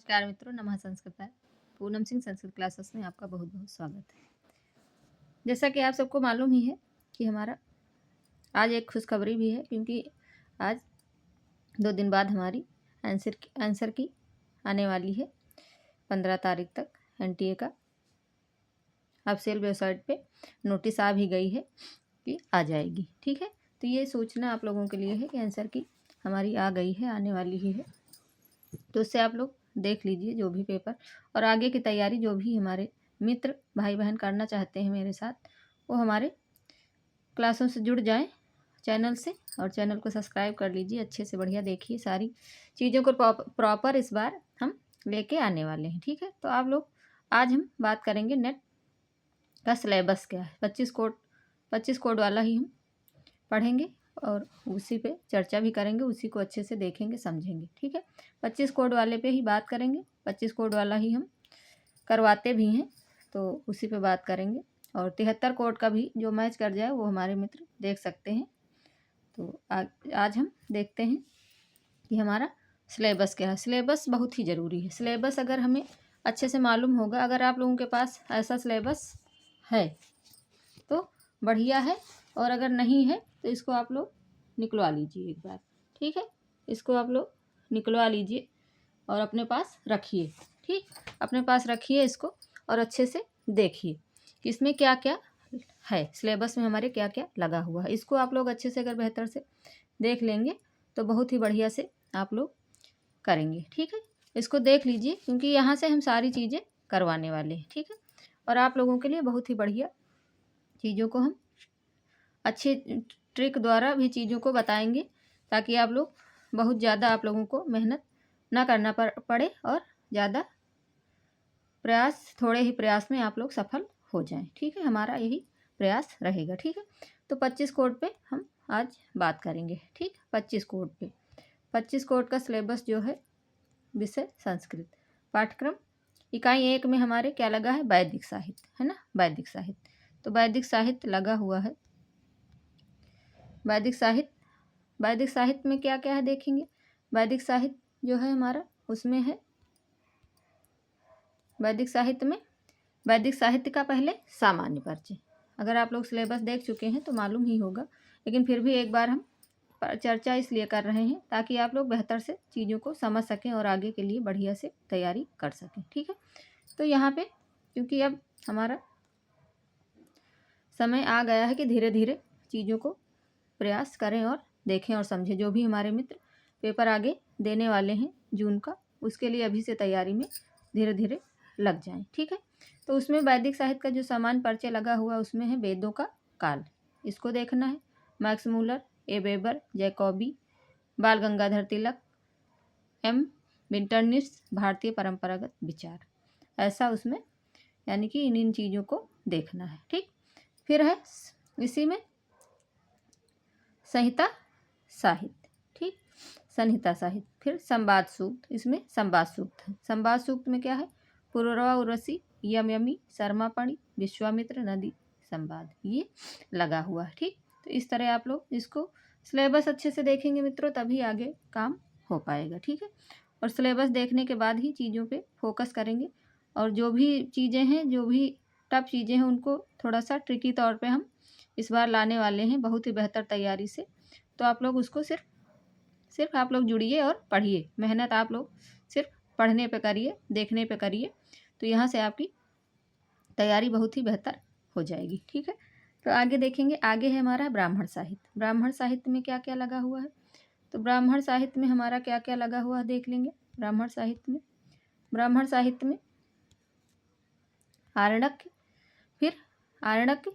नमस्कार मित्रों, नमः संस्कृताय। पूनम सिंह संस्कृत क्लासेस में आपका बहुत बहुत स्वागत है। जैसा कि आप सबको मालूम ही है कि हमारा आज एक खुशखबरी भी है, क्योंकि आज 2 दिन बाद हमारी आंसर की आने वाली है। 15 तारीख तक एनटीए का ऑफिशियल वेबसाइट पे नोटिस आ भी गई है कि आ जाएगी। ठीक है, तो ये सूचना आप लोगों के लिए है कि आंसर की हमारी आ गई है, आने वाली ही है। तो उससे आप लोग देख लीजिए जो भी पेपर और आगे की तैयारी जो भी हमारे मित्र भाई बहन करना चाहते हैं मेरे साथ, वो हमारे क्लासों से जुड़ जाएं चैनल से, और चैनल को सब्सक्राइब कर लीजिए। अच्छे से बढ़िया देखिए, सारी चीज़ों को प्रॉपर इस बार हम लेके आने वाले हैं। ठीक है, तो आप लोग आज हम बात करेंगे नेट का सिलेबस क्या है। 25 कोड वाला ही हम पढ़ेंगे और उसी पे चर्चा भी करेंगे, उसी को अच्छे से देखेंगे समझेंगे। ठीक है, 25 कोड वाले पे ही बात करेंगे। 25 कोड वाला ही हम करवाते भी हैं, तो उसी पे बात करेंगे। और 73 कोड का भी जो मैच कर जाए वो हमारे मित्र देख सकते हैं। तो आज हम देखते हैं कि हमारा सिलेबस क्या है। सिलेबस बहुत ही ज़रूरी है। सिलेबस अगर हमें अच्छे से मालूम होगा, अगर आप लोगों के पास ऐसा सिलेबस है तो बढ़िया है, और अगर नहीं है तो इसको आप लोग निकलवा लीजिए एक बार। ठीक है, इसको आप लोग निकलवा लीजिए और अपने पास रखिए। ठीक, अपने पास रखिए इसको और अच्छे से देखिए कि इसमें क्या क्या है, सिलेबस में हमारे क्या क्या लगा हुआ है। इसको आप लोग अच्छे से अगर बेहतर से देख लेंगे तो बहुत ही बढ़िया से आप लोग करेंगे। ठीक है, इसको देख लीजिए, क्योंकि यहाँ से हम सारी चीज़ें करवाने वाले हैं। ठीक है, और आप लोगों के लिए बहुत ही बढ़िया चीज़ों को हम अच्छे ट्रिक द्वारा भी चीज़ों को बताएंगे, ताकि आप लोग बहुत ज़्यादा आप लोगों को मेहनत ना करना पड़े और ज़्यादा प्रयास, थोड़े ही प्रयास में आप लोग सफल हो जाएं। ठीक है, हमारा यही प्रयास रहेगा। ठीक है, तो 25 कोड पे हम आज बात करेंगे। ठीक, 25 कोड पे 25 कोड का सिलेबस जो है, विषय संस्कृत, पाठ्यक्रम इकाई 1 में हमारे क्या लगा है, वैदिक साहित्य, है ना, वैदिक साहित्य। तो वैदिक साहित्य लगा हुआ है। वैदिक साहित्य में क्या क्या है देखेंगे। वैदिक साहित्य जो है हमारा, उसमें है वैदिक साहित्य का पहले सामान्य परिचय। अगर आप लोग सिलेबस देख चुके हैं तो मालूम ही होगा, लेकिन फिर भी एक बार हम चर्चा इसलिए कर रहे हैं ताकि आप लोग बेहतर से चीज़ों को समझ सकें और आगे के लिए बढ़िया से तैयारी कर सकें। ठीक है, तो यहाँ पे क्योंकि अब हमारा समय आ गया है कि धीरे धीरे चीज़ों को प्रयास करें और देखें और समझें। जो भी हमारे मित्र पेपर आगे देने वाले हैं जून का, उसके लिए अभी से तैयारी में धीरे धीरे लग जाएं। ठीक है, तो उसमें वैदिक साहित्य का जो सामान्य परिचय लगा हुआ, उसमें है वेदों का काल, इसको देखना है। मैक्स मूलर, ए वेबर, जैकॉबी, बाल गंगाधर तिलक, एम विंटरनिट्स, भारतीय परंपरागत विचार, ऐसा उसमें, यानी कि इन चीज़ों को देखना है। ठीक, फिर है इसी में संहिता साहित्य। ठीक, संहिता साहित्य। फिर संवाद सूक्त, इसमें संवाद सूक्त है। संवाद सूक्त में क्या है, पुरुरवा उर्वशी, यम यमी, शर्मा पणि, विश्वामित्र नदी संवाद, ये लगा हुआ है। ठीक, तो इस तरह आप लोग इसको सिलेबस अच्छे से देखेंगे मित्रों, तभी आगे काम हो पाएगा। ठीक है, और सिलेबस देखने के बाद ही चीज़ों पे फोकस करेंगे, और जो भी चीज़ें हैं, जो भी टफ चीज़ें हैं, उनको थोड़ा सा ट्रिकी तौर पे हम इस बार लाने वाले हैं बहुत ही बेहतर तैयारी से। तो आप लोग उसको सिर्फ आप लोग जुड़िए और पढ़िए। मेहनत आप लोग सिर्फ पढ़ने पे करिए, देखने पे करिए, तो यहाँ से आपकी तैयारी बहुत ही बेहतर हो जाएगी। ठीक है, तो आगे देखेंगे। आगे है हमारा ब्राह्मण साहित्य। ब्राह्मण साहित्य में क्या क्या लगा हुआ है, तो ब्राह्मण साहित्य में हमारा क्या क्या लगा हुआ है देख लेंगे। ब्राह्मण साहित्य में आरण्यक, फिर आरण्यक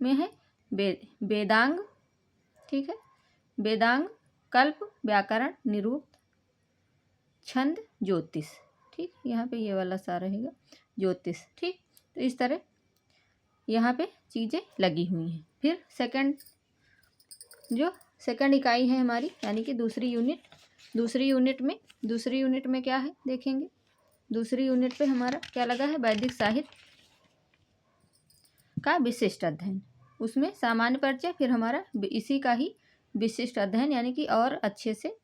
में है वेदांग। ठीक है, वेदांग, कल्प, व्याकरण, निरुक्त, छंद, ज्योतिष। ठीक, यहाँ पे ये वाला सा रहेगा, ज्योतिष। ठीक, तो इस तरह यहाँ पे चीज़ें लगी हुई हैं। फिर सेकंड इकाई है हमारी, यानी कि दूसरी यूनिट में क्या है देखेंगे। दूसरी यूनिट पे हमारा क्या लगा है, वैदिक साहित्य का विशिष्ट अध्ययन। उसमें सामान्य परिचय, फिर हमारा इसी का ही विशिष्ट अध्ययन, यानी कि और अच्छे से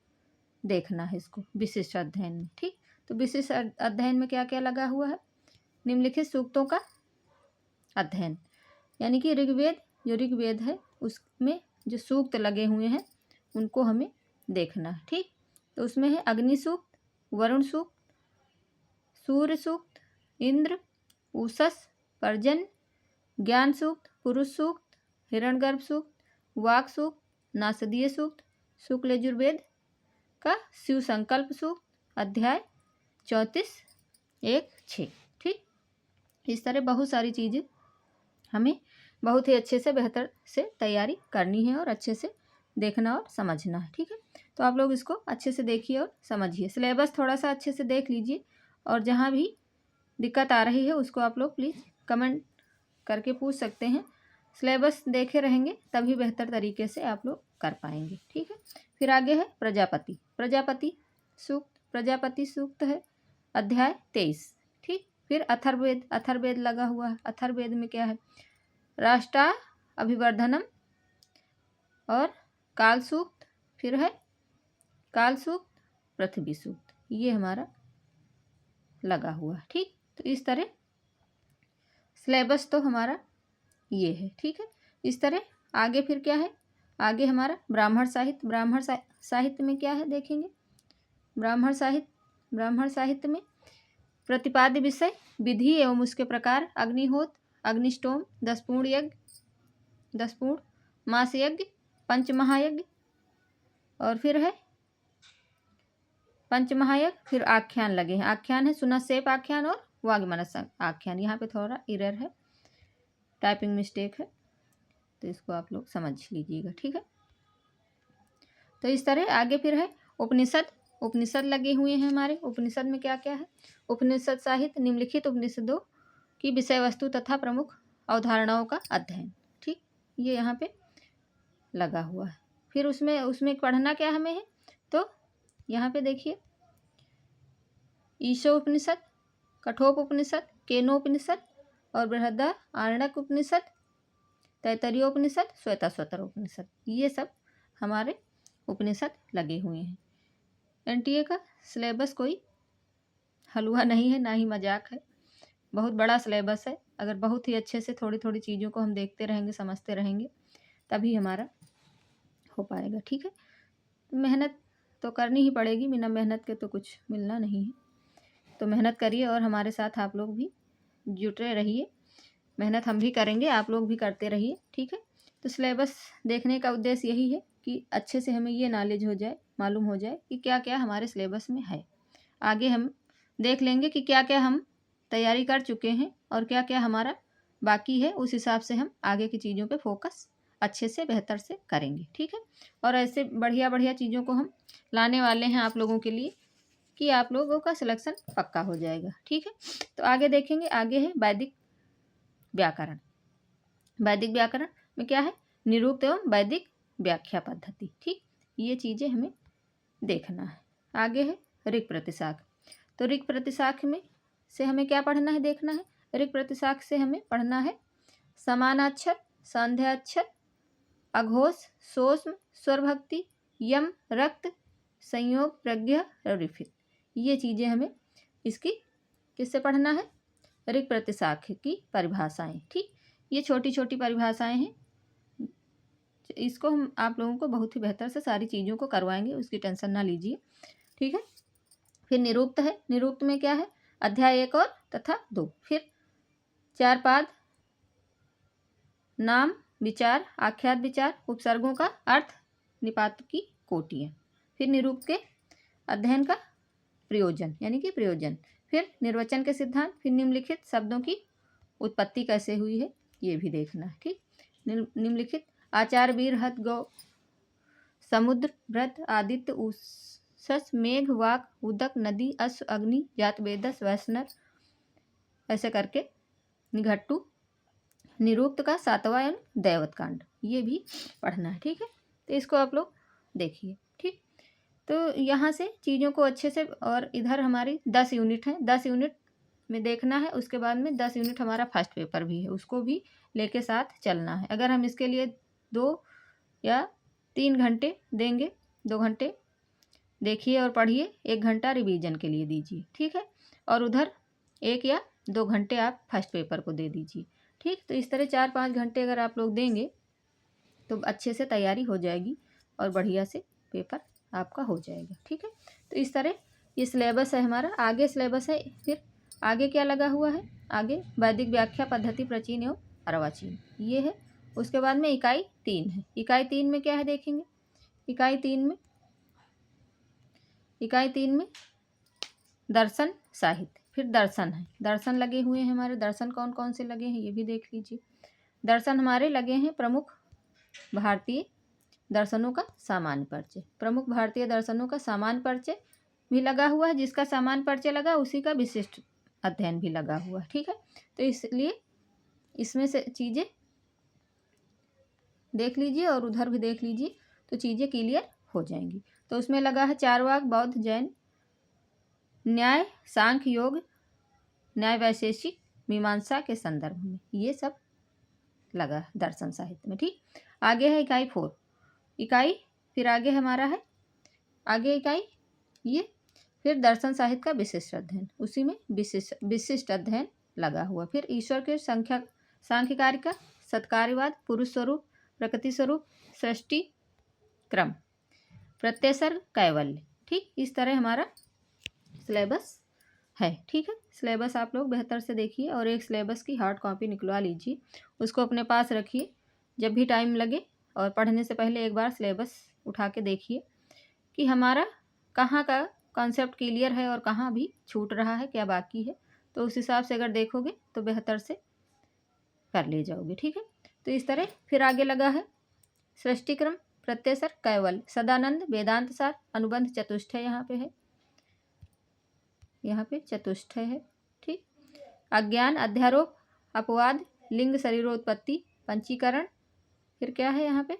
देखना है इसको विशिष्ट अध्ययन में। ठीक, तो विशेष अध्ययन में क्या क्या लगा हुआ है? निम्नलिखित सूक्तों का अध्ययन, यानी कि ऋग्वेद, जो ऋग्वेद है उसमें जो सूक्त लगे हुए हैं उनको हमें देखना है। ठीक, तो उसमें है अग्नि सूक्त, वरुण सूक्त, सूर्य सूक्त, इंद्र, उषस, पर्जन, ज्ञान सूक्त, पुरुष सूक्त, हिरण्यगर्भ सूक्त, वाक सूक्त, नासदीय सूक्त, शुक्ल यजुर्वेद का शिव संकल्प सूक्त, अध्याय 34, 1, 6। ठीक, इस तरह बहुत सारी चीज़ें हमें बहुत ही अच्छे से बेहतर से तैयारी करनी है और अच्छे से देखना और समझना है। ठीक है, तो आप लोग इसको अच्छे से देखिए और समझिए। सिलेबस थोड़ा सा अच्छे से देख लीजिए और जहाँ भी दिक्कत आ रही है उसको आप लोग प्लीज़ कमेंट करके पूछ सकते हैं। सिलेबस देखे रहेंगे तभी बेहतर तरीके से आप लोग कर पाएंगे। ठीक है, फिर आगे है प्रजापति, प्रजापति सूक्त, प्रजापति सूक्त है अध्याय 23। ठीक, फिर अथर्ववेद, अथर्ववेद लगा हुआ है। अथर्ववेद में क्या है? राष्ट्रा अभिवर्धनम और काल सूक्त, फिर है काल सूक्त, पृथ्वी सूक्त, ये हमारा लगा हुआ है। ठीक, तो इस तरह सिलेबस तो हमारा ये है। ठीक है, इस तरह आगे फिर क्या है? आगे हमारा ब्राह्मण साहित्य, ब्राह्मण साहित्य में क्या है देखेंगे। ब्राह्मण साहित्य में प्रतिपाद्य विषय, विधि एवं उसके प्रकार, अग्निहोत्र, अग्निष्टोम, 10 पूर्ण यज्ञ, 10 पूर्ण मास यज्ञ, पंचमहायज्ञ, और फिर है पंचमहायज्ञ। फिर आख्यान लगे हैं, आख्यान है सुनसेप आख्यान और वाग्मनस आख्यान। यहाँ पे थोड़ा एरर है, टाइपिंग मिस्टेक है, तो इसको आप लोग समझ लीजिएगा। ठीक है, तो इस तरह आगे फिर है उपनिषद, उपनिषद लगे हुए हैं हमारे। उपनिषद में क्या क्या है? उपनिषद साहित्य, निम्नलिखित उपनिषदों की विषय वस्तु तथा प्रमुख अवधारणाओं का अध्ययन। ठीक, ये यहाँ पे लगा हुआ है। फिर उसमें पढ़ना क्या हमें है? तो यहाँ पे देखिए ईशोपनिषद, कठोपनिषद, केनोपनिषद और बृहदारण्यक उपनिषद, तैत्तरीयोपनिषद, श्वेताश्वतर उपनिषद, ये सब हमारे उपनिषद लगे हुए हैं। एनटीए का सिलेबस कोई हलवा नहीं है, ना ही मजाक है, बहुत बड़ा सिलेबस है। अगर बहुत ही अच्छे से थोड़ी थोड़ी चीज़ों को हम देखते रहेंगे, समझते रहेंगे, तभी हमारा हो पाएगा। ठीक है, मेहनत तो करनी ही पड़ेगी, बिना मेहनत के तो कुछ मिलना नहीं है। तो मेहनत करिए और हमारे साथ आप लोग भी जुटे रहिए। मेहनत हम भी करेंगे, आप लोग भी करते रहिए। ठीक है, तो सिलेबस देखने का उद्देश्य यही है कि अच्छे से हमें ये नॉलेज हो जाए, मालूम हो जाए कि क्या क्या हमारे सिलेबस में है। आगे हम देख लेंगे कि क्या क्या हम तैयारी कर चुके हैं और क्या क्या हमारा बाकी है। उस हिसाब से हम आगे की चीज़ों पे फोकस अच्छे से बेहतर से करेंगे। ठीक है, और ऐसे बढ़िया बढ़िया चीज़ों को हम लाने वाले हैं आप लोगों के लिए कि आप लोगों का सिलेक्शन पक्का हो जाएगा। ठीक है, तो आगे देखेंगे। आगे है वैदिक व्याकरण। वैदिक व्याकरण में क्या है? निरुक्त एवं वैदिक व्याख्या पद्धति। ठीक, ये चीज़ें हमें देखना है। आगे है ऋग प्रतिशाख। तो ऋग प्रतिशाख में से हमें क्या पढ़ना है, देखना है। ऋग प्रतिशाख से हमें पढ़ना है समानाक्षर, संध्याक्षर, अघोष, सोष्म, स्वरभक्ति, यम, रक्त, संयोग, प्रज्ञा और रिफित। ये चीज़ें हमें इसकी किससे पढ़ना है? ऋग प्रतिशाख की परिभाषाएं। ठीक, ये छोटी छोटी परिभाषाएं हैं, इसको हम आप लोगों को बहुत ही बेहतर से सारी चीज़ों को करवाएंगे, उसकी टेंशन ना लीजिए। ठीक है, फिर निरुक्त है। निरुक्त में क्या है? अध्याय 1 और तथा 2, फिर 4 पाद, नाम, विचार, आख्यात विचार, उपसर्गों का अर्थ, निपात की कोटियाँ, फिर निरूक्त के अध्ययन का प्रयोजन यानी कि प्रयोजन, फिर निर्वचन के सिद्धांत, फिर निम्नलिखित शब्दों की उत्पत्ति कैसे हुई है ये भी देखना है। ठीक, निम्नलिखित आचार, वीर, हत, गौ, समुद्र, व्रत, आदित्य, उषस, मेघ, वाक, उदक, नदी, अश्व, अग्नि, जात, वेदस, वैष्णव, ऐसे करके निघट्टू, निरुक्त का 7वां एवं दैवत कांड, ये भी पढ़ना है। ठीक है, तो इसको आप लोग देखिए। ठीक, तो यहाँ से चीज़ों को अच्छे से, और इधर हमारी 10 यूनिट है, 10 यूनिट में देखना है। उसके बाद में 10 यूनिट हमारा फर्स्ट पेपर भी है, उसको भी लेके साथ चलना है। अगर हम इसके लिए 2 या 3 घंटे देंगे, 2 घंटे देखिए और पढ़िए, 1 घंटा रिवीजन के लिए दीजिए, ठीक है। और उधर 1 या 2 घंटे आप फर्स्ट पेपर को दे दीजिए, ठीक। तो इस तरह 4-5 घंटे अगर आप लोग देंगे तो अच्छे से तैयारी हो जाएगी और बढ़िया से पेपर आपका हो जाएगा, ठीक है। तो इस तरह ये सिलेबस है हमारा। आगे सिलेबस है, फिर आगे क्या लगा हुआ है, आगे वैदिक व्याख्या पद्धति प्राचीन एवं अर्वाचीन ये है। उसके बाद में इकाई 3 है। इकाई 3 में क्या है देखेंगे। इकाई 3 में दर्शन साहित्य, फिर दर्शन है। दर्शन लगे हुए हैं हमारे। दर्शन कौन कौन से लगे हैं ये भी देख लीजिए। दर्शन हमारे लगे हैं प्रमुख भारतीय दर्शनों का सामान्य परिचय। प्रमुख भारतीय दर्शनों का सामान्य परिचय भी लगा हुआ है। जिसका सामान्य परिचय लगा उसी का विशिष्ट अध्ययन भी लगा हुआ है, ठीक है। तो इसलिए इसमें से चीज़ें देख लीजिए और उधर भी देख लीजिए तो चीज़ें क्लियर हो जाएंगी। तो उसमें लगा है चारवाक, बौद्ध, जैन, न्याय, सांख्य, योग, न्याय वैशेषिक, मीमांसा के संदर्भ में ये सब लगा है दर्शन साहित्य में, ठीक। आगे है इकाई 4। इकाई फिर आगे हमारा है आगे इकाई ये, फिर दर्शन साहित्य का विशिष्ट अध्ययन, उसी में विशिष्ट अध्ययन लगा हुआ। फिर ईश्वर के सांख्य कार्य का, सत्कार्यवाद, पुरुष स्वरूप, प्रकृति स्वरूप, सृष्टि क्रम, प्रत्यसर्ग, कैवल्य, ठीक। इस तरह हमारा सिलेबस है, ठीक है। सिलेबस आप लोग बेहतर से देखिए और एक सिलेबस की हार्ड कॉपी निकलवा लीजिए, उसको अपने पास रखिए। जब भी टाइम लगे और पढ़ने से पहले एक बार सिलेबस उठा के देखिए कि हमारा कहाँ का कॉन्सेप्ट क्लियर है और कहाँ भी छूट रहा है, क्या बाकी है। तो उस हिसाब से अगर देखोगे तो बेहतर से कर ले जाओगे, ठीक है। तो इस तरह फिर आगे लगा है सृष्टिक्रम, प्रत्यसर, कैवल्य, सदानंद, वेदांत सार, अनुबंध, चतुष्टय यहाँ पे चतुष्टय है, ठीक। अज्ञान, अध्यारोप, अपवाद, लिंग शरीरोत्पत्ति, पंचीकरण, फिर क्या है यहाँ पे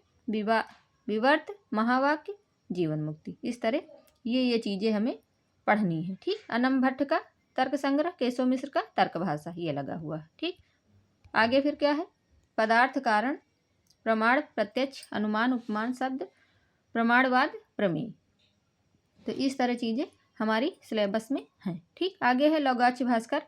विवर्त, महावाक्य, जीवन मुक्ति। इस तरह ये चीज़ें हमें पढ़नी है, ठीक। अनम भट्ट का तर्क संग्रह, केशव मिश्र का तर्क भाषा ये लगा हुआ है, ठीक। आगे फिर क्या है पदार्थ कारण, प्रमाण, प्रत्यक्ष, अनुमान, उपमान, शब्द, प्रमाणवाद, प्रमेय। तो इस तरह चीज़ें हमारी सिलेबस में हैं, ठीक। आगे है लौगाच्य भास्कर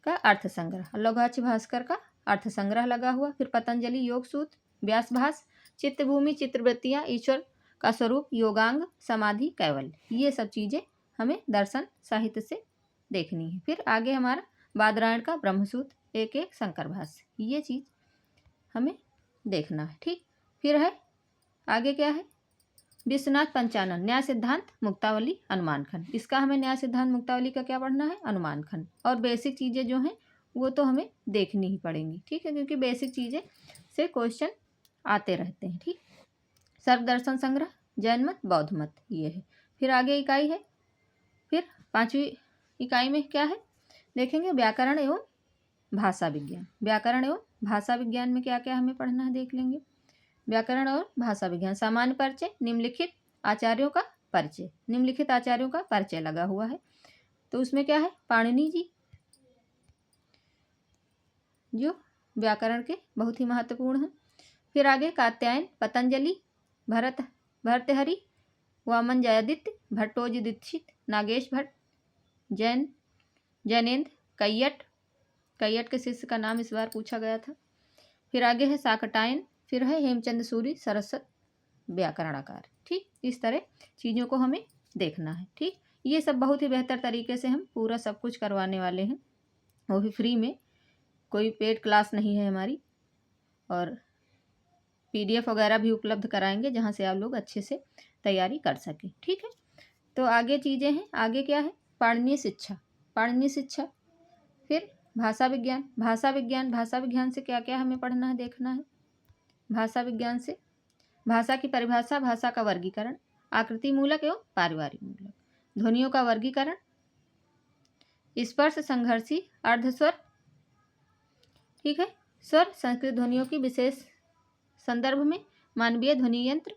का अर्थ संग्रह। लौगाच्य भास्कर का अर्थ संग्रह लगा हुआ। फिर पतंजलि योग सूत्र, व्यासभास, चित्तभूमि, चित्रवृत्तियाँ, ईश्वर का स्वरूप, योगांग, समाधि, कैवल्य, ये सब चीज़ें हमें दर्शन साहित्य से देखनी है। फिर आगे हमारा बादरायण का ब्रह्मसूत्र, एक शंकर भाष्य, ये चीज़ हमें देखना है, ठीक। फिर है आगे क्या है विश्वनाथ पंचानन, न्याय सिद्धांत मुक्तावली, अनुमान खंड। इसका हमें न्याय सिद्धांत मुक्तावली का क्या पढ़ना है, अनुमान खंड। और बेसिक चीज़ें जो हैं वो तो हमें देखनी ही पड़ेंगी, ठीक है, क्योंकि बेसिक चीज़ें से क्वेश्चन आते रहते हैं, ठीक। सर्वदर्शन संग्रह, जैन मत, बौद्ध मत, ये है। फिर आगे इकाई है, फिर 5वीं इकाई में क्या है देखेंगे व्याकरण एवं भाषा विज्ञान। व्याकरण एवं भाषा विज्ञान में क्या क्या हमें पढ़ना है देख लेंगे। व्याकरण और भाषा विज्ञान, सामान्य परिचय, निम्नलिखित आचार्यों का परिचय। निम्नलिखित आचार्यों का परिचय लगा हुआ है। तो उसमें क्या है पाणिनि जी जो व्याकरण के बहुत ही महत्वपूर्ण हैं। फिर आगे कात्यायन, पतंजलि, भर्तृहरि, वामन जयादित्य, भट्टोजी दीक्षित, नागेश भट्ट, जैनेन्द्र, कैयट के शिष्य का नाम इस बार पूछा गया था। फिर आगे है साकटायन, फिर है हेमचंद सूरी, सरस्वत व्याकरणाकार, ठीक। इस तरह चीज़ों को हमें देखना है, ठीक। ये सब बहुत ही बेहतर तरीके से हम पूरा सब कुछ करवाने वाले हैं, वो भी फ्री में, कोई पेड क्लास नहीं है हमारी। और PDF वगैरह भी उपलब्ध कराएंगे जहाँ से आप लोग अच्छे से तैयारी कर सकें, ठीक है। तो आगे चीज़ें हैं, आगे क्या है पाणिनीय शिक्षा, फिर भाषा विज्ञान से क्या क्या हमें पढ़ना है देखना है। भाषा विज्ञान से भाषा की परिभाषा, भाषा का वर्गीकरण, आकृति मूलक एवं पारिवारिक मूलक, ध्वनियों का वर्गीकरण, स्पर्श संघर्षी अर्धस्वर, ठीक है, स्वर संस्कृत ध्वनियों की विशेष संदर्भ में, मानवीय ध्वनि यंत्र,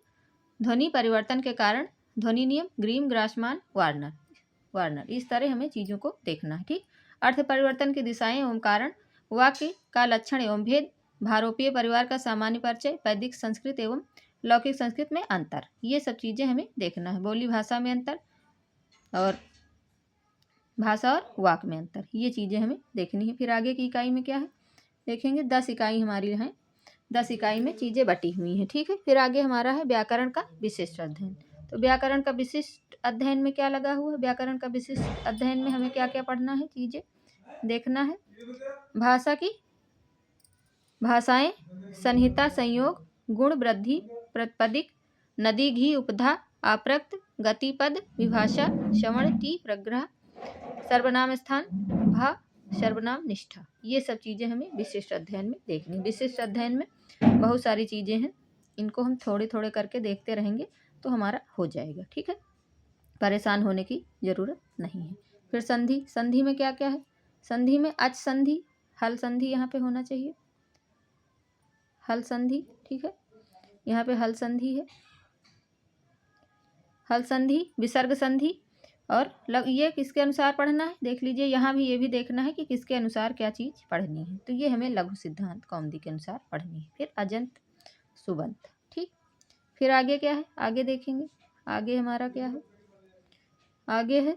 ध्वनि परिवर्तन के कारण, ध्वनि नियम, ग्रीम, ग्रासमान, वार्नर। इस तरह हमें चीज़ों को देखना है, ठीक। अर्थ परिवर्तन की दिशाएं एवं कारण, वाक्य का लक्षण एवं भेद, भारोपीय परिवार का सामान्य परिचय, वैदिक संस्कृत एवं लौकिक संस्कृत में अंतर, ये सब चीज़ें हमें देखना है। बोली भाषा में अंतर और भाषा और वाक में अंतर, ये चीज़ें हमें देखनी है। फिर आगे की इकाई में क्या है देखेंगे, 10 इकाई हमारी हैं, 10 इकाई में चीज़ें बटी हुई हैं, ठीक है। फिर आगे हमारा है व्याकरण का विशिष्ट अध्ययन। तो व्याकरण का विशिष्ट अध्ययन में क्या लगा हुआ है, व्याकरण का विशिष्ट अध्ययन में हमें क्या क्या पढ़ना है, चीज़ें देखना है। भाषा की भाषाएं, संहिता, संयोग, गुण, वृद्धि, प्रतिपदिक, नदी, घी, उपधा, आप्रक्त, गतिपद, विभाषा, श्रवण, टी, प्रग्रह, सर्वनाम स्थान, भा, सर्वनाम, निष्ठा, ये सब चीज़ें हमें विशिष्ट अध्ययन में देखनी। विशिष्ट अध्ययन में बहुत सारी चीज़ें हैं, इनको हम थोड़े थोड़े करके देखते रहेंगे तो हमारा हो जाएगा, ठीक है। परेशान होने की ज़रूरत नहीं है। फिर संधि, संधि में क्या क्या है, संधि में अच संधि, हल संधि यहाँ पे होना चाहिए, हल संधि, ठीक है। यहाँ पे हल संधि है, हल संधि, विसर्ग संधि और ये किसके अनुसार पढ़ना है देख लीजिए, यहाँ भी ये भी देखना है कि किसके अनुसार क्या चीज़ पढ़नी है। तो ये हमें लघु सिद्धांत कौमुदी के अनुसार पढ़नी है। फिर अजंत सुबंत, ठीक। फिर आगे क्या है, आगे देखेंगे, आगे हमारा क्या है, आगे है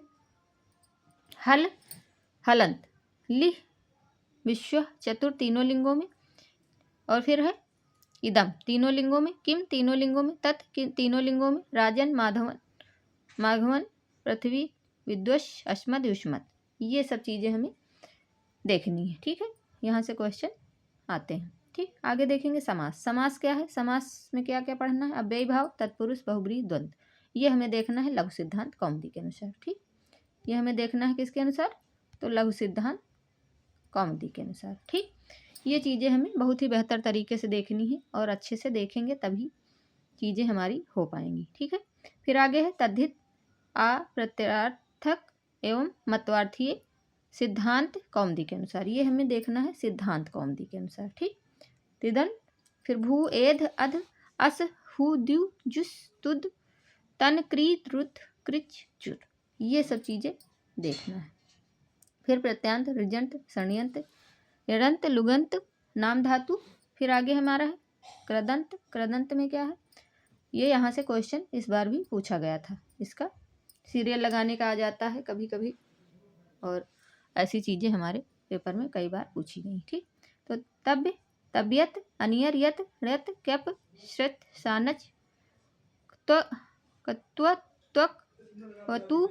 हल, हलंत, लिह, विश्व, चतुर तीनों लिंगों में, और फिर है इदम तीनों लिंगों में, किम तीनों लिंगों में, तत् तीनों लिंगों में, राजन, माधवन, माघवन, पृथ्वी, विद्वश, अस्मद, युष्मत, ये सब चीज़ें हमें देखनी है, ठीक है। यहाँ से क्वेश्चन आते हैं, ठीक। आगे देखेंगे समास, समास क्या है, समास में क्या क्या पढ़ना है, अव्ययी भाव, तत्पुरुष, बहुब्रीहि, द्वंद्व, ये हमें देखना है लघु सिद्धांत कौमुदी के अनुसार, ठीक। ये हमें देखना है किसके अनुसार, तो लघु सिद्धांत कौमुदी के अनुसार, ठीक। ये चीज़ें हमें बहुत ही बेहतर तरीके से देखनी है और अच्छे से देखेंगे तभी चीज़ें हमारी हो पाएंगी, ठीक है। फिर आगे है तद्धित, अप्रत्यार्थक एवं मतवार्थीय सिद्धांत कौमुदी के अनुसार, ये हमें देखना है सिद्धांत कौमुदी के अनुसार, ठीक। तिदन, फिर भू, एध, अध, अस, हु, द्यु, जुस, तुद, तन, क्री, त्रुत, कृच, चुर, ये सब चीज़ें देखना है। फिर प्रत्यांत, ऋजंत, षण्यंत, ऋंत, लुगंत, नाम धातु। फिर आगे हमारा है कृदंत, कृदंत में क्या है, ये यहाँ से क्वेश्चन इस बार भी पूछा गया था, इसका सीरियल लगाने का आ जाता है कभी कभी, और ऐसी चीज़ें हमारे पेपर में कई बार पूछी गई, ठीक। तो तब्य, तबियत, अनियर, यत, ऋत, कैप, श्रत, सानच, कत्व, त्वक, वतु,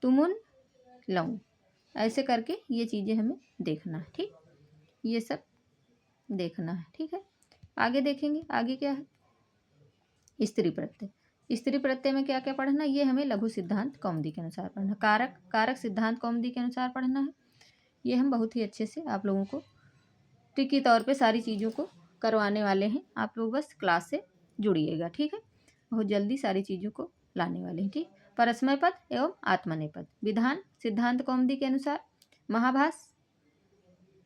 तुमुन, लऊ, ऐसे करके ये चीज़ें हमें देखना है, ठीक। ये सब देखना है, ठीक है। आगे देखेंगे, आगे क्या है, स्त्री प्रत्यय, स्त्री प्रत्यय में क्या क्या पढ़ना, ये हमें लघु सिद्धांत कौमुदी के अनुसार पढ़ना। कारक, कारक सिद्धांत कौमुदी के अनुसार पढ़ना है। ये हम बहुत ही अच्छे से आप लोगों को ट्रिकी तौर पे सारी चीज़ों को करवाने वाले हैं, आप लोग बस क्लास से जुड़िएगा, ठीक है। बहुत जल्दी सारी चीज़ों को लाने वाले हैं, ठीक। परस्मय पद एवं आत्मनेय पद, विधान सिद्धांत कौमुदी के अनुसार, महाभास,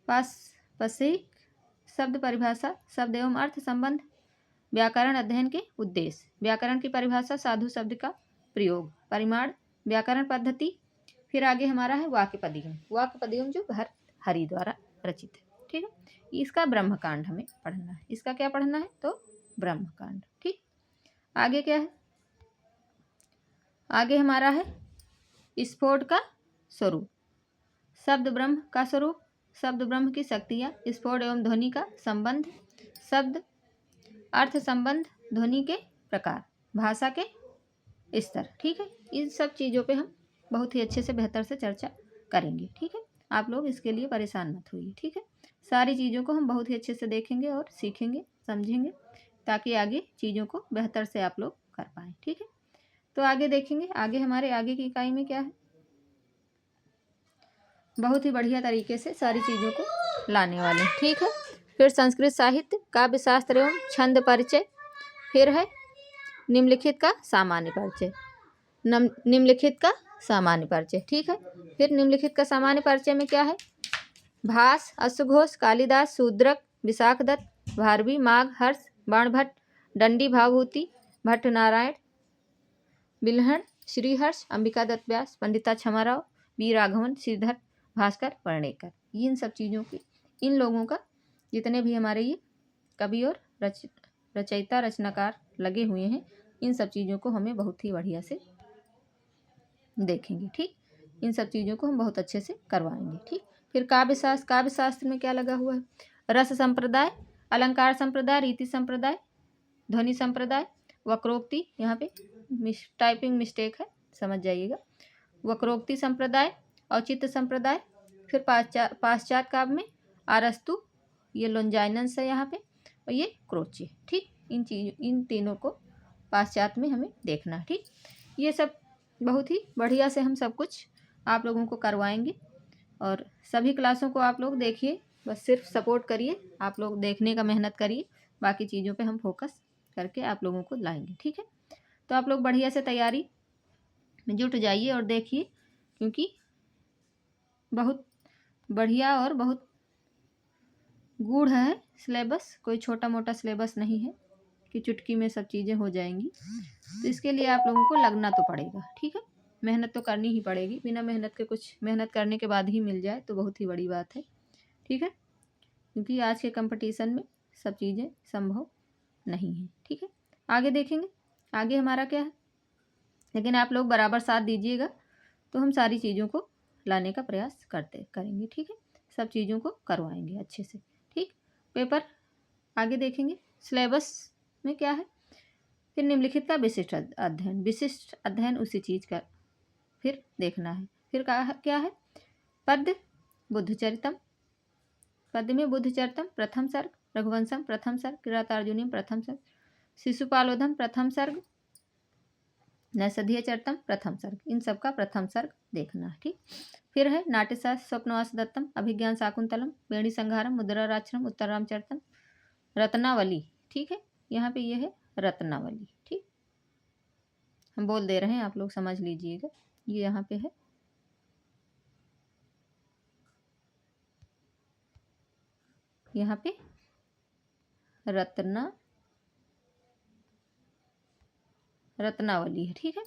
पाशविक, शब्द परिभाषा, शब्द एवं अर्थ संबंध, व्याकरण अध्ययन के उद्देश्य, व्याकरण की परिभाषा, साधु शब्द का प्रयोग, परिमाण, व्याकरण पद्धति। फिर आगे हमारा है वाक्यपदियम, वाक्यपदियम जो भर्तृहरि द्वारा रचित है, ठीक है। इसका ब्रह्मकांड हमें पढ़ना है, इसका क्या पढ़ना है, तो ब्रह्मकांड, ठीक। आगे क्या है, आगे हमारा है स्फोट का स्वरूप, शब्द ब्रह्म का स्वरूप, शब्द ब्रह्म की शक्तियाँ, स्फोट एवं ध्वनि का संबंध, शब्द अर्थ संबंध, ध्वनि के प्रकार, भाषा के स्तर, ठीक है। इन सब चीज़ों पे हम बहुत ही अच्छे से बेहतर से चर्चा करेंगे, ठीक है। आप लोग इसके लिए परेशान मत होइए, ठीक है। सारी चीज़ों को हम बहुत ही अच्छे से देखेंगे और सीखेंगे, समझेंगे, ताकि आगे चीज़ों को बेहतर से आप लोग कर पाएँ, ठीक है। तो आगे देखेंगे, आगे हमारे आगे की इकाई में क्या है, बहुत ही बढ़िया तरीके से सारी चीज़ों को लाने वाले, ठीक है। फिर संस्कृत साहित्य, काव्य शास्त्र एवं छंद परिचय, फिर है निम्नलिखित का सामान्य परिचय, निम्नलिखित का सामान्य परिचय, ठीक है। फिर निम्नलिखित का सामान्य परिचय में क्या है, भास, अश्वघोष, कालिदास, शूद्रक, विशाखदत्त, भारवी, माघ, हर्ष, बाणभट्ट, दंडी, भावभूति, भट्ट नारायण, बिल्हण, श्रीहर्ष, अंबिका दत्त व्यास, पंडिता क्षमाराव, बी राघवन, श्रीधर, भास्कर, वर्णेकर, इन सब चीज़ों की, इन लोगों का जितने भी हमारे ये कवि और रचयिता रचनाकार लगे हुए हैं, इन सब चीज़ों को हमें बहुत ही बढ़िया से देखेंगे। ठीक, इन सब चीज़ों को हम बहुत अच्छे से करवाएंगे। ठीक, फिर काव्य शास्त्र में क्या लगा हुआ है? रस संप्रदाय, अलंकार संप्रदाय, रीति संप्रदाय, ध्वनि संप्रदाय, वक्रोक्ति, यहाँ पे टाइपिंग मिस्टेक है, समझ जाइएगा। वक्रोक्ति संप्रदाय, औचित्य संप्रदाय, फिर पाश्चात्य काव्य में अरस्तु, ये लोंजाइनस है यहाँ पे, और ये क्रोचे। ठीक, इन तीनों को पाश्चात्य में हमें देखना है। ठीक, ये सब बहुत ही बढ़िया से हम सब कुछ आप लोगों को करवाएंगे, और सभी क्लासों को आप लोग देखिए, बस सिर्फ सपोर्ट करिए, आप लोग देखने का मेहनत करिए, बाकी चीज़ों पे हम फोकस करके आप लोगों को लाएंगे। ठीक है, तो आप लोग बढ़िया से तैयारी में जुट जाइए और देखिए, क्योंकि बहुत बढ़िया और बहुत गूढ़ है सिलेबस, कोई छोटा मोटा सिलेबस नहीं है कि चुटकी में सब चीज़ें हो जाएंगी। तो इसके लिए आप लोगों को लगना तो पड़ेगा। ठीक है, मेहनत तो करनी ही पड़ेगी, बिना मेहनत के कुछ मेहनत करने के बाद ही मिल जाए तो बहुत ही बड़ी बात है। ठीक है, क्योंकि आज के कंपटीशन में सब चीज़ें संभव नहीं है। ठीक है, आगे देखेंगे आगे हमारा क्या है, लेकिन आप लोग बराबर साथ दीजिएगा तो हम सारी चीज़ों को लाने का प्रयास करेंगे। ठीक है, सब चीज़ों को करवाएंगे अच्छे से। ठीक, पेपर आगे देखेंगे, सिलेबस में क्या है, फिर निम्नलिखित का विशिष्ट अध्ययन उसी चीज़ का फिर देखना है। फिर क्या है, पद्य बुद्धचरितम, पद्य में बुद्धचरितम प्रथम सर्ग, रघुवंशम प्रथम सर्ग, किरातार्जुनीम प्रथम सर्ग, शिशुपालोधम प्रथम सर्ग, नैषधीय चरितम प्रथम सर्ग, इन सब का प्रथम सर्ग देखना है। ठीक, फिर है नाट्यशास्त्र स्वप्नवास दत्तम, अभिज्ञान शाकुंतलम, वेणी संहारम, मुद्राराक्षरम, उत्तररामचरितम, रत्नावली। ठीक है, यहाँ पे ये है रत्नावली। ठीक, हम बोल दे रहे हैं, आप लोग समझ लीजिएगा, ये यहाँ पे है यहाँ पे रत्नावली है। ठीक है,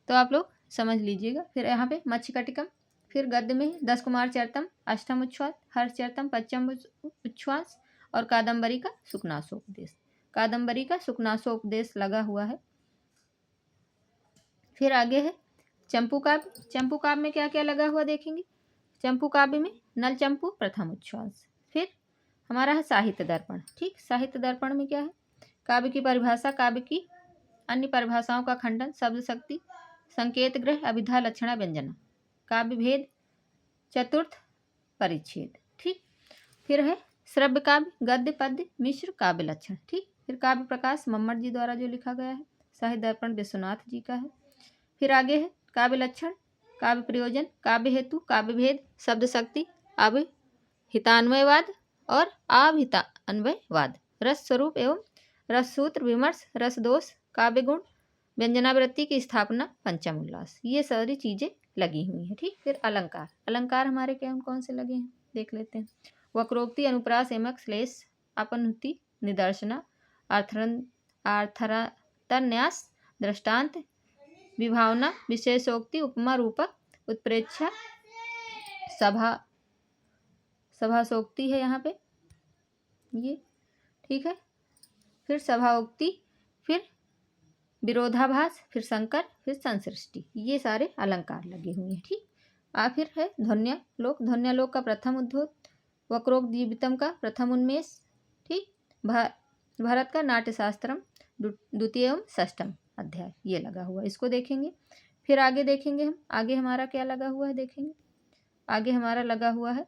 तो आप लोग समझ लीजिएगा। फिर यहाँ पे मत्स्यकटिकम, फिर गद्य में 10 कुमार चरितम, अष्टम उच्छ्वास, हर्ष चरितम, पंचम उच्छ्वास, और कादम्बरी का सुकनासोपदेश, कादम्बरी का सुकनासोपदेश लगा हुआ है। फिर आगे है चंपू काव्य, चंपू काव्य में क्या क्या लगा हुआ देखेंगे। चंपू काव्य में नल चंपू प्रथम उच्छ्वास। फिर हमारा है साहित्य दर्पण। ठीक, साहित्य दर्पण में क्या है, काव्य की परिभाषा, काव्य की अन्य परिभाषाओं का खंडन, शब्द शक्ति, संकेत ग्रह, अभिधा, लक्षणा, व्यंजना, काव्य भेद, चतुर्थ परिच्छेद। ठीक, फिर है श्रव्य काव्य, गद्य पद्य मिश्र, काव्य लक्षण। ठीक, फिर काव्य प्रकाश मम्मट जी द्वारा जो लिखा गया है, साहित्य दर्पण विश्वनाथ जी का है। फिर आगे है काव्य लक्षण, काव्य प्रयोजन, काव्य हेतु, काव्य भेद, शब्द शक्ति, अभिहितान्वयवाद और अभिहितान्वयवाद, रस स्वरूप एवं रस सूत्र विमर्श, रस दोष, काव्य गुण, व्यंजनावृत्ति की स्थापना, पंचम उल्लास, ये सारी चीज़ें लगी हुई हैं। ठीक, फिर अलंकार, अलंकार हमारे क्या कौन से लगे हैं देख लेते हैं। वक्रोक्ति, अनुप्रास, एमक, श्लेष, अपनुति, निदर्शना, अर्थरातन्यास, दृष्टांत, विभावना, विशेषोक्ति, उपमा, रूपक, उत्प्रेक्षा, सभासोक्ति है यहाँ पे ये। ठीक है, फिर सभाओक्ति, फिर विरोधाभास, फिर संकर, फिर संसृष्टि, ये सारे अलंकार लगे हुए हैं। ठीक, फिर है ध्वन्यालोक, ध्वन्यालोक का प्रथम उद्भोत, वक्रोक्त जीवितम का प्रथम उन्मेष। ठीक, भरत का नाट्यशास्त्रम द्वितीय एवं षष्ठम अध्याय, ये लगा हुआ है, इसको देखेंगे। फिर आगे देखेंगे हम, आगे हमारा क्या लगा हुआ है देखेंगे। आगे हमारा लगा हुआ है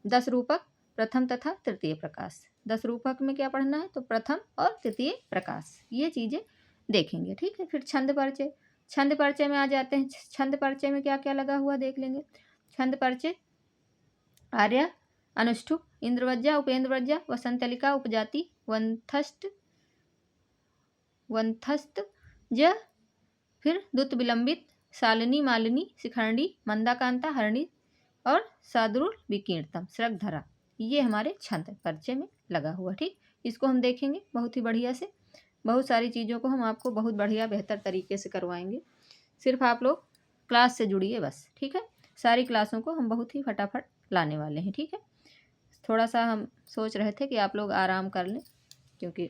10 रूपक, प्रथम तथा तृतीय प्रकाश। 10 रूपक में क्या पढ़ना है, तो प्रथम और तृतीय प्रकाश, ये चीज़ें देखेंगे। ठीक है, फिर छंद परिचय, छंद परिचय में आ जाते हैं। छंद परिचय में क्या क्या लगा हुआ देख लेंगे। छंद परिचय, आर्या, अनुष्ठुप, इंद्रवज्जा, उपेंद्रवज्जा, वसंतलिका, उपजाति, वंथस्त ज, फिर दुत विलंबित, शालिनी, मालिनी, शिखंडी, मंदाकांता, हरणी और सादुर विकीर्णतम, श्रगधरा, ये हमारे छंद परिचय में लगा हुआ। ठीक, इसको हम देखेंगे बहुत ही बढ़िया से। बहुत सारी चीज़ों को हम आपको बहुत बढ़िया बेहतर तरीके से करवाएंगे, सिर्फ आप लोग क्लास से जुड़िए बस। ठीक है, सारी क्लासों को हम बहुत ही फटाफट लाने वाले हैं। ठीक है, थोड़ा सा हम सोच रहे थे कि आप लोग आराम कर लें, क्योंकि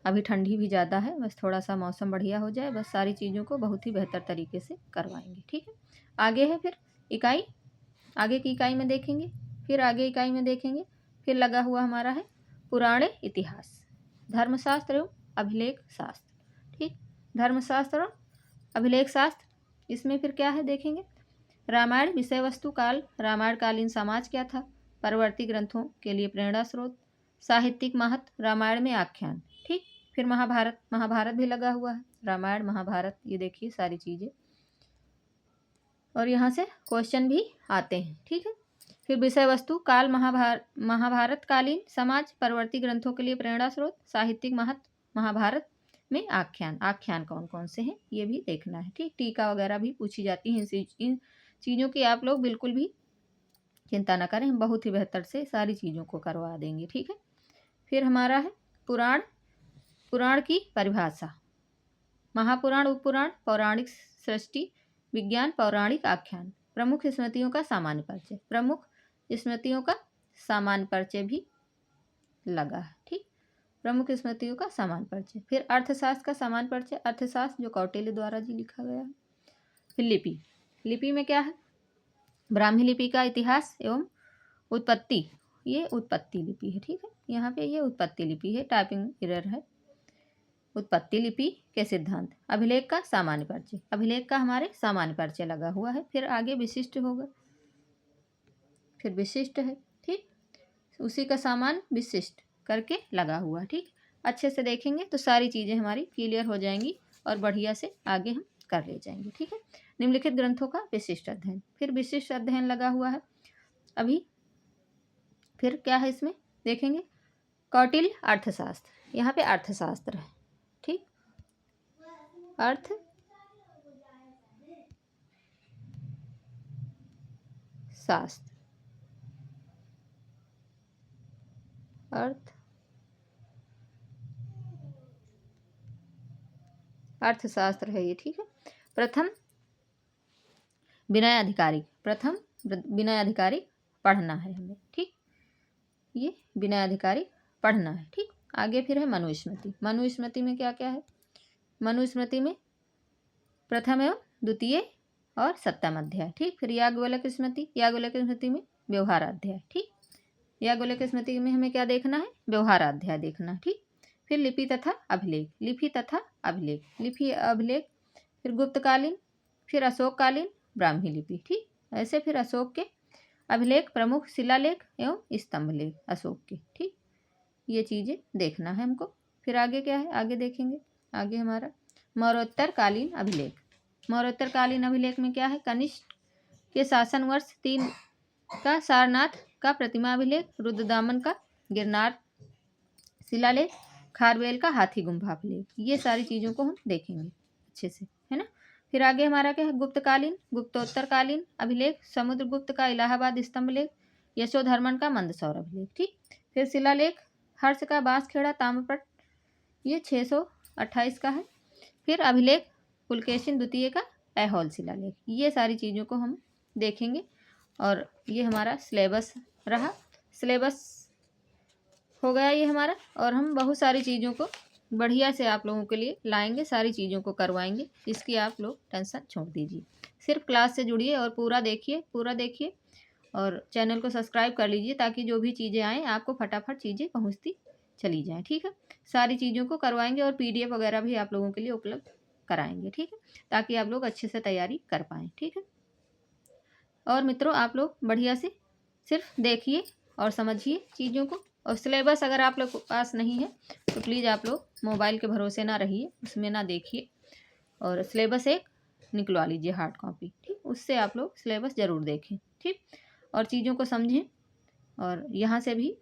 अभी ठंडी भी ज़्यादा है, बस थोड़ा सा मौसम बढ़िया हो जाए, बस सारी चीज़ों को बहुत ही बेहतर तरीके से करवाएंगे। ठीक है, आगे है फिर इकाई, आगे की इकाई में देखेंगे, फिर आगे इकाई में देखेंगे, फिर लगा हुआ हमारा है पुराणे इतिहास, धर्मशास्त्र एवं अभिलेख शास्त्र। ठीक, धर्मशास्त्र और अभिलेख शास्त्र, इसमें फिर क्या है देखेंगे। रामायण विषय वस्तु काल, रामायण कालीन समाज क्या था, परवर्ती ग्रंथों के लिए प्रेरणा स्रोत, साहित्यिक महत्व, रामायण में आख्यान। ठीक, फिर महाभारत, महाभारत भी लगा हुआ है, रामायण महाभारत, ये देखिए सारी चीज़ें, और यहाँ से क्वेश्चन भी आते हैं। ठीक है, फिर विषय वस्तु काल, महाभारत कालीन समाज, परवर्ती ग्रंथों के लिए प्रेरणा स्रोत, साहित्यिक महत्व, महाभारत में आख्यान, आख्यान कौन कौन से हैं ये भी देखना है। ठीक, टीका वगैरह भी पूछी जाती हैं, इन चीज़ों की आप लोग बिल्कुल भी चिंता न करें, हम बहुत ही बेहतर से सारी चीज़ों को करवा देंगे। ठीक है, फिर हमारा है पुराण, पुराण की परिभाषा, महापुराण, उपपुराण, पौराणिक सृष्टि, विज्ञान, पौराणिक आख्यान, प्रमुख स्मृतियों का सामान्य परिचय, प्रमुख स्मृतियों का सामान्य परिचय भी लगा है। ठीक, प्रमुख स्मृतियों का सामान्य परिचय, फिर अर्थशास्त्र का सामान्य परिचय, अर्थशास्त्र जो कौटिल्य द्वारा जी लिखा गया है। फिर लिपि, लिपि में क्या है, ब्राह्मी लिपि का इतिहास एवं उत्पत्ति, ये उत्पत्ति लिपि है। ठीक है, यहाँ पे ये उत्पत्ति लिपि है, टाइपिंग एरर है। उत्पत्ति लिपि के सिद्धांत, अभिलेख का सामान्य परिचय, अभिलेख का हमारे सामान्य परिचय लगा हुआ है। फिर आगे विशिष्ट होगा, फिर विशिष्ट है। ठीक, उसी का सामान्य विशिष्ट करके लगा हुआ है। ठीक, अच्छे से देखेंगे तो सारी चीज़ें हमारी क्लियर हो जाएंगी और बढ़िया से आगे हम कर ले जाएंगे। ठीक है, निम्नलिखित ग्रंथों का विशिष्ट अध्ययन, फिर विशिष्ट अध्ययन लगा हुआ है अभी। फिर क्या है इसमें देखेंगे, कौटिल्य अर्थशास्त्र, यहाँ पे अर्थशास्त्र है। ठीक, अर्थ शास्त्र, अर्थशास्त्र है ये। ठीक है, प्रथम विनय अधिकारी, प्रथम विनय अधिकारी पढ़ना है हमें। ठीक, ये विनय अधिकारी पढ़ना है। ठीक, आगे फिर है मनुस्मृति, मनुस्मृति में क्या क्या है, मनुस्मृति में प्रथम एवं द्वितीय और सप्तम अध्याय। ठीक, फिर याज्ञवल्क्य स्मृति, याज्ञवल्क्य स्मृति में व्यवहाराध्याय। ठीक, याज्ञवल्क्य स्मृति में हमें क्या देखना है, व्यवहाराध्याय देखना है। ठीक, फिर लिपि तथा अभिलेख, लिपि तथा अभिलेख, लिपि अभिलेख, फिर गुप्तकालीन, फिर अशोककालीन, ब्राह्मी लिपि। ठीक, ऐसे फिर अशोक के अभिलेख, प्रमुख शिलालेख एवं स्तंभलेख अशोक के। ठीक, ये चीज़ें देखना है हमको। फिर आगे क्या है, आगे देखेंगे, आगे हमारा मौर्योत्तरकालीन अभिलेख, मौर्योत्तरकालीन अभिलेख में क्या है, कनिष्क के शासन वर्ष 3 का सारनाथ का प्रतिमा अभिलेख, रुद्रदामन का गिरनार शिलालेख, खारवेल का हाथी गुम्फा अभिलेख, ये सारी चीज़ों को हम देखेंगे अच्छे से, है ना। फिर आगे हमारा क्या है, गुप्तकालीन, गुप्तोत्तरकालीन अभिलेख, समुद्रगुप्त का इलाहाबाद स्तंभलेख, यशोधर्मन का मंदसौर अभिलेख। ठीक, फिर शिलालेख, हर्ष का बांसखेड़ा ताम्रपट, ये 628 का है। फिर अभिलेख पुलकेशिन द्वितीय का ऐहोल शिलालेख, ये सारी चीज़ों को हम देखेंगे। और ये हमारा सिलेबस रहा, सिलेबस हो गया ये हमारा, और हम बहुत सारी चीज़ों को बढ़िया से आप लोगों के लिए लाएंगे, सारी चीज़ों को करवाएंगे, इसकी आप लोग टेंशन छोड़ दीजिए, सिर्फ क्लास से जुड़िए और पूरा देखिए, पूरा देखिए, और चैनल को सब्सक्राइब कर लीजिए ताकि जो भी चीज़ें आएँ आपको फटाफट चीज़ें पहुँचती चली जाएँ। ठीक है, सारी चीज़ों को करवाएंगे और PDF वगैरह भी आप लोगों के लिए उपलब्ध कराएंगे। ठीक है, ताकि आप लोग अच्छे से तैयारी कर पाएँ। ठीक है, और मित्रों आप लोग बढ़िया से सिर्फ देखिए और समझिए चीज़ों को, और सिलेबस अगर आप लोग के पास नहीं है तो प्लीज़ आप लोग मोबाइल के भरोसे ना रहिए, उसमें ना देखिए, और सिलेबस एक निकलवा लीजिए हार्ड कॉपी। ठीक, उससे आप लोग सिलेबस ज़रूर देखें। ठीक, और चीज़ों को समझें, और यहाँ से भी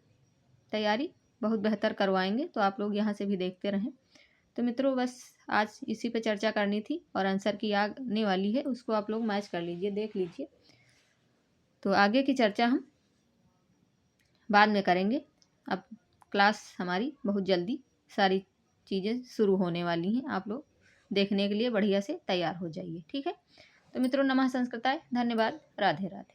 तैयारी बहुत बेहतर करवाएंगे, तो आप लोग यहाँ से भी देखते रहें। तो मित्रों बस आज इसी पे चर्चा करनी थी, और आंसर की आने वाली है, उसको आप लोग मैच कर लीजिए, देख लीजिए। तो आगे की चर्चा हम बाद में करेंगे, अब क्लास हमारी बहुत जल्दी सारी चीज़ें शुरू होने वाली हैं, आप लोग देखने के लिए बढ़िया से तैयार हो जाइए। ठीक है, तो मित्रों नमः संस्कृताय, धन्यवाद, राधे राधे।